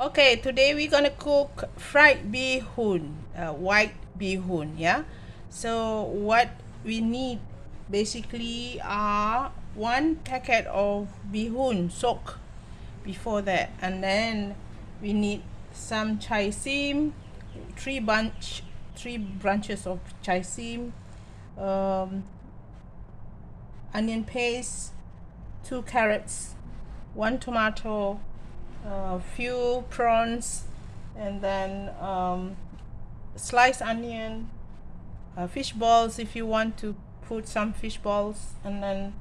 Okay, today we're gonna cook fried bee hoon, white bee hoon. Yeah. So what we need basically are one packet of bee hoon soak before that, and then we need some chye seam, three branches of chye seam, um, onion paste, 2 carrots, one tomato, a few prawns, and then sliced onion, fish balls if you want to put some fish balls, and then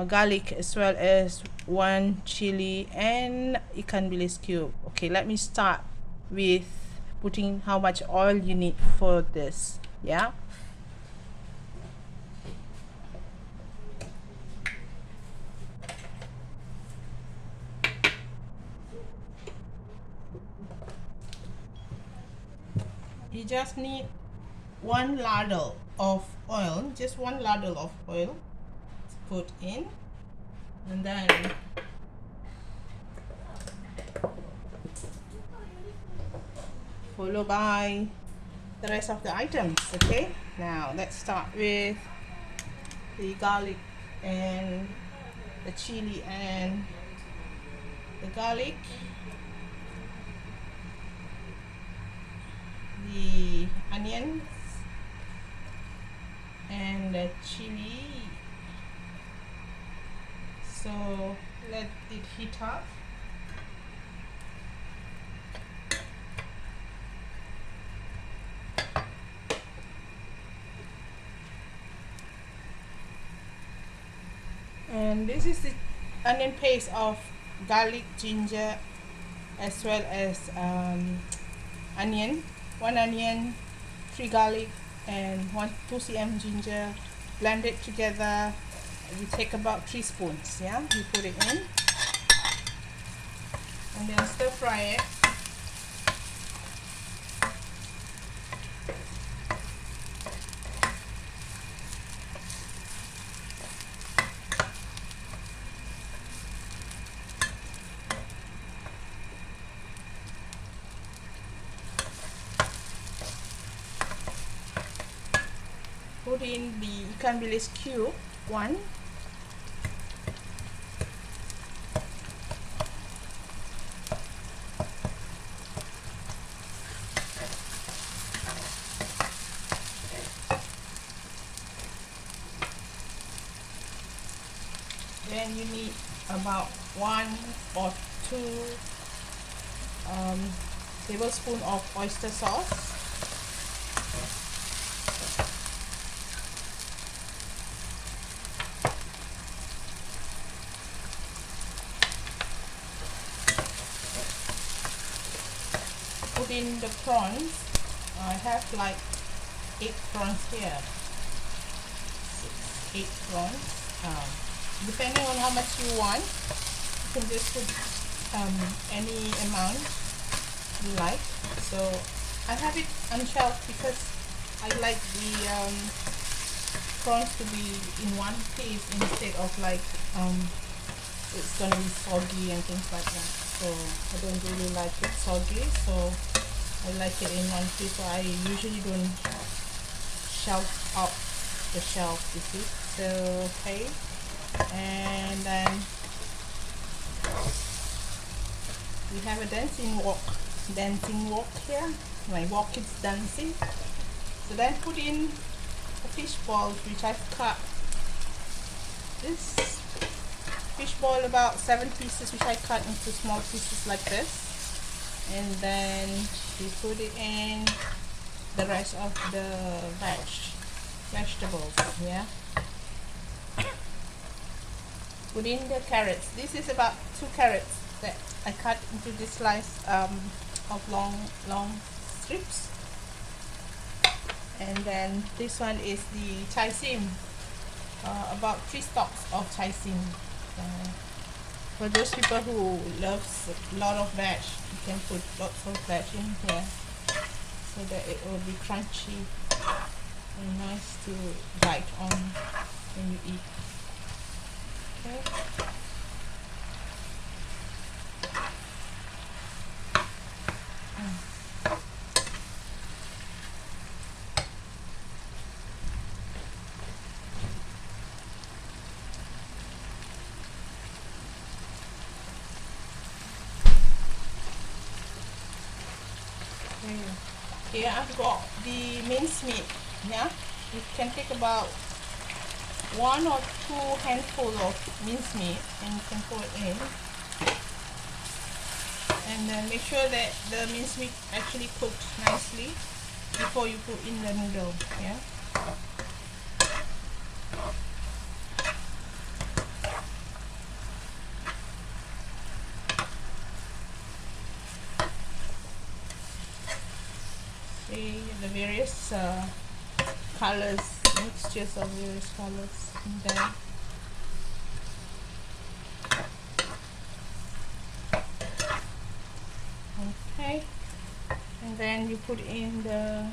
garlic, as well as one chili and ikan bilis cube. Okay, let me start with putting how much oil you need for this. Yeah. You just need one ladle of oil, just one ladle of oil to put in, and then followed by the rest of the items. Okay, now let's start with the garlic and the chili and the garlic, the onions and the chili. So let it heat up. And this is the onion paste of garlic, ginger, as well as onion. One onion, 3 garlic, and 2 cm ginger. Blend it together. You take about 3 spoons. Yeah, you put it in, and then stir fry it. Put in the ikan bilis cube, one. Then you need about 1 or 2 tablespoons of oyster sauce. Put in the prawns. I have like 8 prawns here. 8 prawns. Depending on how much you want, you can just put any amount you like. So I have it unshelved because I like the prawns to be in one piece instead of like it's gonna be soggy and things like that. So I don't really like it soggy, so I like it in one piece. So I usually don't shelf out the shelf, you see. So okay, and then we have a dancing wok here. My wok is dancing. So then put in the fish balls which I've cut. This fish ball about 7 pieces, which I cut into small pieces like this, and then we put it in the rest of the vegetables. Yeah. Put in the carrots. This is about 2 carrots that I cut into this slice of long strips. And then this one is the chye seam, about 3 stalks of chye seam. For those people who loves a lot of veg, you can put lots of veg in here so that it will be crunchy and nice to bite on when you eat. Okay. Here I've got the minced meat. Yeah, you can take about 1 or 2 handfuls of minced meat and you can put it in. And then make sure that the minced meat actually cooked nicely before you put in the noodle. Yeah. See the various colors, mixtures of various colors in there. Okay, and then you put in the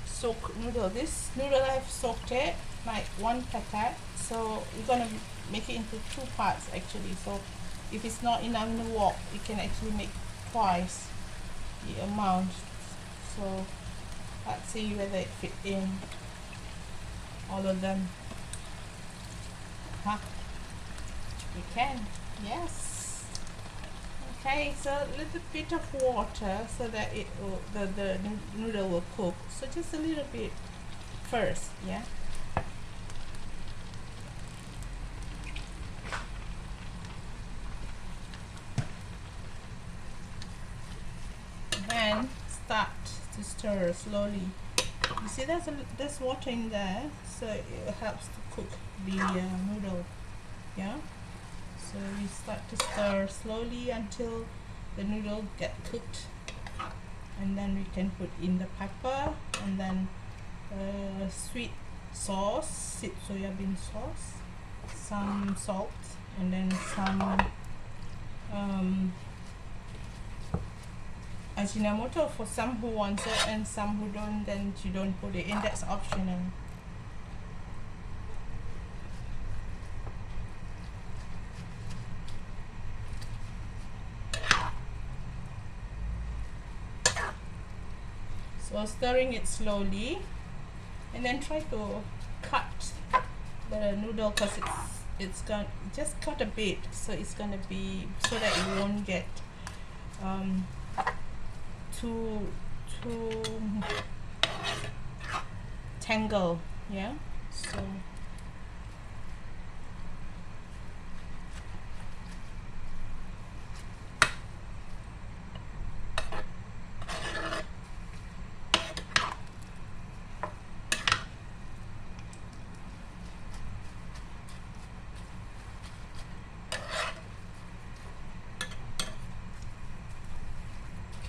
soak noodle. This noodle I've soaked it like 1 packet, so we're gonna make it into 2 parts actually. So if it's not enough in the wok, you can actually make twice the amount. So let's see whether it fit in all of them. We can, yes. Okay, so a little bit of water so that it will, the noodle will cook. So just a little bit first, yeah. Then start to stir slowly. You see there's water in there, so it helps to cook the noodle, yeah. So we start to stir slowly until the noodle get cooked, and then we can put in the pepper and then sweet sauce, sweet soya bean sauce, some salt, and then some ajinomoto for some who want it, and some who don't, then you don't put it in. That's optional. So stirring it slowly, and then try to cut the noodle, because it's gonna just cut a bit, so it's gonna be so that it won't get too tangled, yeah. So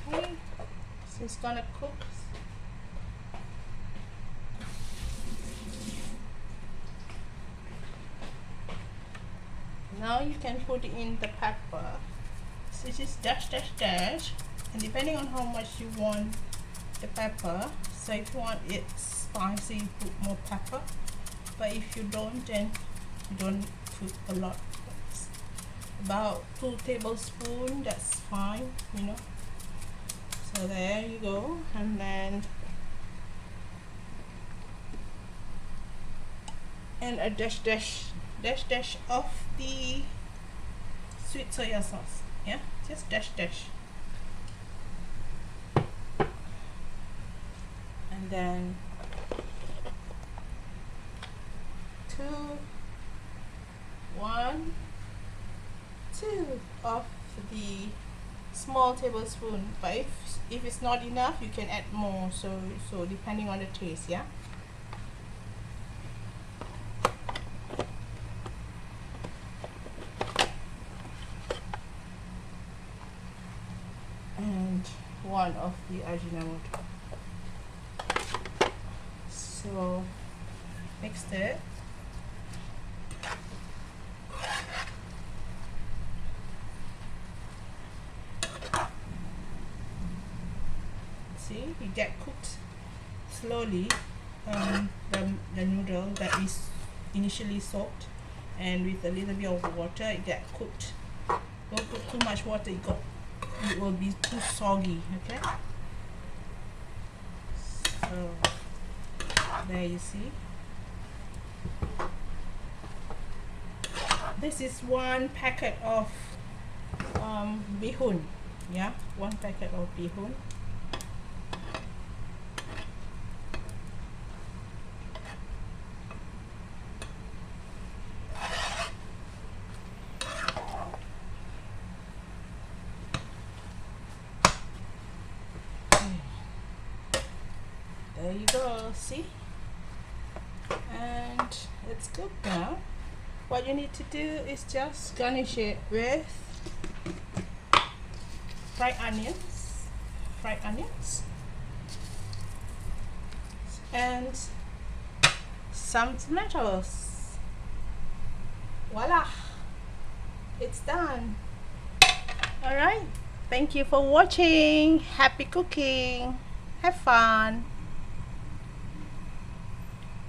okay, so it's gonna cook. Now you can put in the pepper. So this is dash, and depending on how much you want the pepper, so if you want it spicy, you put more pepper, but if you don't, then you don't put a lot. About 2 tablespoons, that's fine, you know. So there you go, and then a dash of the sweet soya sauce, yeah, just dash, and then 2 of the small tablespoon, but if it's not enough, you can add more, so depending on the taste, yeah. And 1 of the ajinomoto. So mix it. See, you get cooked slowly, the noodle that is initially soaked, and with a little bit of water it get cooked. Don't put too much water, it will be too soggy. Okay, so there you see. This is one packet of bihun. Yeah, one packet of bihun. There you go, see? And it's good now. What you need to do is just garnish it with fried onions, and some tomatoes. Voila, it's done. All right, thank you for watching. Happy cooking. Have fun.